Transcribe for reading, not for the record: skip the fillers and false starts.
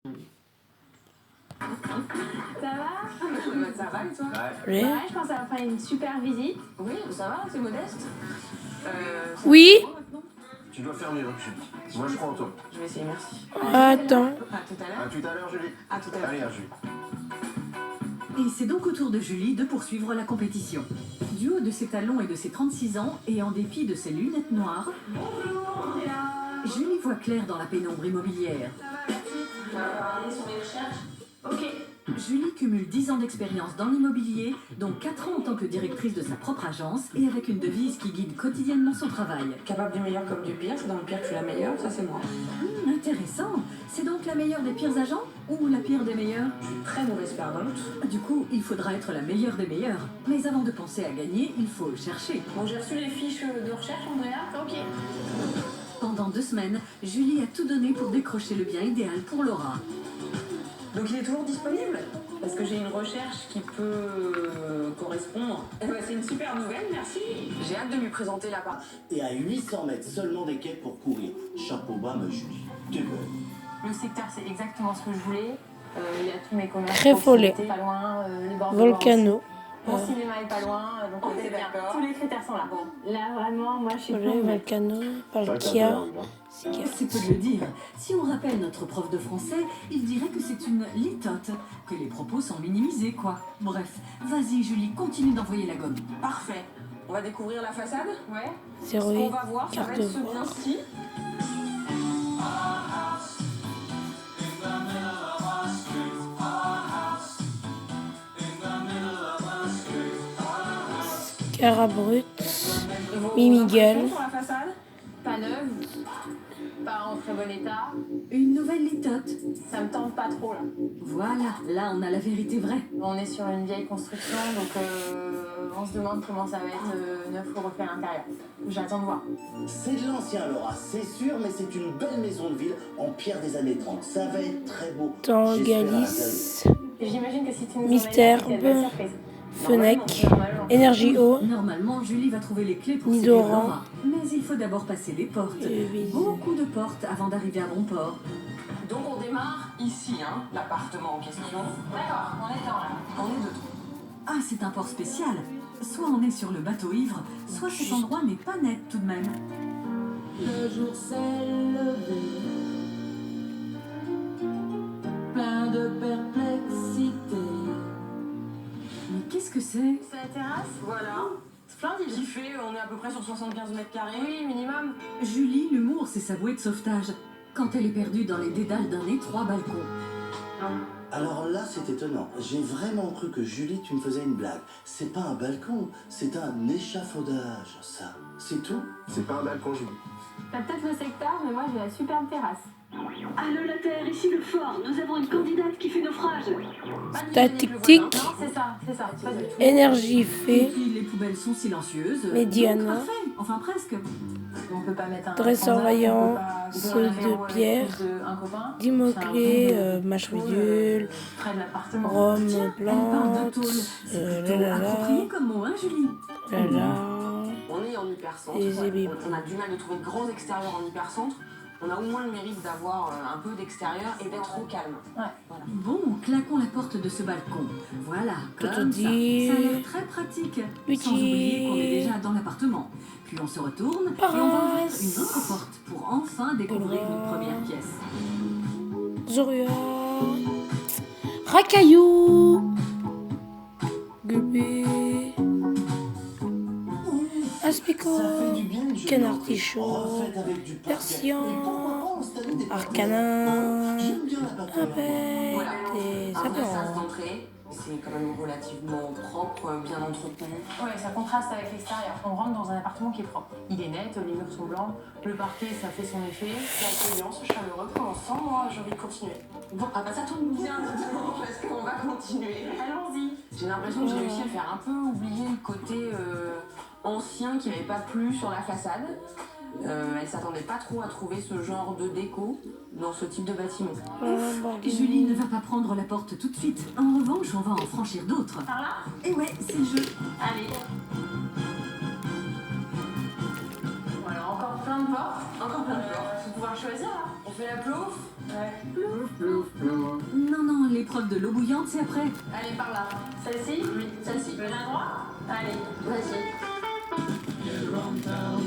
Ça va? Ça va et toi? Oui. Ouais, je pense que ça va faire une super visite. Oui, ça va, c'est modeste. Oui. Tu dois faire mieux, Julie. Moi, je crois en toi. Je vais essayer, merci. Attends. À tout à À l'heure. tout à l'heure, Julie. À tout à l'heure. Allez, à Julie. Et c'est donc au tour de Julie de poursuivre la compétition. Du haut de ses talons et de ses 36 ans, et en dépit de ses lunettes noires, Julie voit clair dans la pénombre immobilière. On va parler sur les recherches. Ok. Julie cumule 10 ans d'expérience dans l'immobilier, dont 4 ans en tant que directrice de sa propre agence et avec une devise qui guide quotidiennement son travail. Capable du meilleur comme du pire, c'est dans le pire que je suis la meilleure, ça c'est moi. Intéressant. C'est donc la meilleure des pires agents ou la pire des meilleurs? Je suis très mauvaise perdante. Du coup, il faudra être la meilleure des meilleures. Mais avant de penser à gagner, il faut chercher. Bon, j'ai reçu les fiches de recherche, Andrea. Ok. Pendant 2 semaines, Julie a tout donné pour décrocher le bien idéal pour Laura. Donc il est toujours disponible? Parce que j'ai une recherche qui peut correspondre. Eh ben, c'est une super nouvelle, merci. J'ai hâte de lui présenter l'appart. Et à 800 mètres seulement des quais pour courir. Chapeau bas, ma Julie. T'es belle. Le secteur, c'est exactement ce que je voulais. Il y a tous mes commerces. Très follet. Pas loin, les bords de Volcano. Mon cinéma est pas loin, donc On c'est est bien. d'accord. Tous les critères sont là. Là, vraiment, moi, je suis Follet, pour. Volcano. Palkia. C'est peu de le dire. Si on rappelle notre prof de français, il dirait que c'est une litote, que les propos sont minimisés, quoi. Bref, vas-y Julie, continue d'envoyer la gomme. Parfait. On va découvrir la façade? Ouais. Ce 08. qu'on va voir, ça va Carte être ce de bien-ci. Carabrut. Vos Mimiguel. impressions sur la façade? Pas neuve, pas en très bon état. Une nouvelle litote. Ça me tente pas trop, là. Voilà, là on a la vérité vraie. On est sur une vieille construction, donc on se demande comment ça va être neuf ou refait à l'intérieur. J'attends de voir. C'est de l'ancien, Laura, c'est sûr, mais c'est une belle maison de ville en pierre des années 30. Ça va être très beau. Tangalis. J'imagine que si tu nous Mystère, emmènes, c'est une belle surprise. Fenech. Normalement. Énergie eau. Normalement, Julie va trouver les clés pour Nidoran. séduire Laura. Mais il faut d'abord passer les portes. Beaucoup de portes avant d'arriver à bon port. Donc on démarre ici, hein, l'appartement en question. D'accord, on est dans là. On est deux. Ah, c'est un port spécial. Soit on est sur le bateau ivre, soit cet endroit n'est pas net tout de même. Le jour s'est levé, plein de perplexité. Mais qu'est-ce que c'est? C'est la terrasse? Voilà. Splendide. Qui fait, on est à peu près sur 75 mètres carrés. Oui, minimum. Julie, l'humour, c'est sa bouée de sauvetage. Quand elle est perdue dans les dédales d'un étroit balcon. Alors là, c'est étonnant. J'ai vraiment cru que Julie, tu me faisais une blague. C'est pas un balcon, c'est un échafaudage, ça. C'est tout? C'est pas un balcon, Julie. T'as peut-être le secteur, mais moi j'ai la superbe terrasse. Allô la Terre, ici le fort. Nous avons une candidate qui fait naufrage. Pas de Static gêner tic. avec le voisin. Non, c'est ça. Pas du tout. Énergie Et fée. puis les poubelles sont silencieuses. Médiana. Donc, parfait. Enfin presque. On peut pas mettre un Dresseur standard, vaillant, on peut pas ceux ouvrir un de apéro avec pierre, un copain. Dimoclé, C'est un Machridule, près de l'appartement. Rome Elle parle de blanche, tôle. C'est plutôt là là approprié comme mot, hein Julie? là là. On est en hypercentre. Les ébébés. On a du mal de trouver de grands extérieurs en hypercentre. On a au moins le mérite d'avoir un peu d'extérieur et d'être au calme. Ouais. Voilà. Bon, claquons la porte de ce balcon. Voilà, Tout comme ça. dit. Ça a l'air très pratique. Utile. Sans oublier qu'on est déjà dans l'appartement. Puis on se retourne et on va ouvrir une autre porte pour enfin découvrir notre première pièce. Zoria. Racaillou. Gubé. Aspico. Ça fait du bien, Julie. Canard artichaut. Refaite avec du parquet. Persian. Et pourquoi pas installer des Arcanin. J'aime bien l'appartement. Avec Voilà. des Un vrai sas sapins. d'entrée. C'est quand même relativement propre, bien entretenu. Ouais, ça contraste avec l'extérieur. On rentre dans un appartement qui est propre. Il est net, les murs sont blancs, le parquet ça fait son effet. C'est accueillant, ce chaleureux. Pour l'instant, moi, j'ai envie de continuer. Bon, ah bah ça tombe bien, justement, parce qu'on va continuer. Allons-y. J'ai l'impression que j'ai réussi à faire un peu oublier le côté ancien qui n'avait pas plu sur la façade. Elle s'attendait pas trop à trouver ce genre de déco dans ce type de bâtiment. Julie ne va pas prendre la porte tout de suite. En revanche, on va en franchir d'autres. Par là? Et ouais, c'est le jeu. Allez. Voilà, encore plein de portes. Encore plein de portes. pouvoir choisir là. On fait la plouf. Ouais. Plouf, plouf, plouf. Non, non, l'épreuve de l'eau bouillante, c'est après. Allez, par là. Celle-ci? Oui, celle-ci. Le main droit? Allez, vas-y. You're on the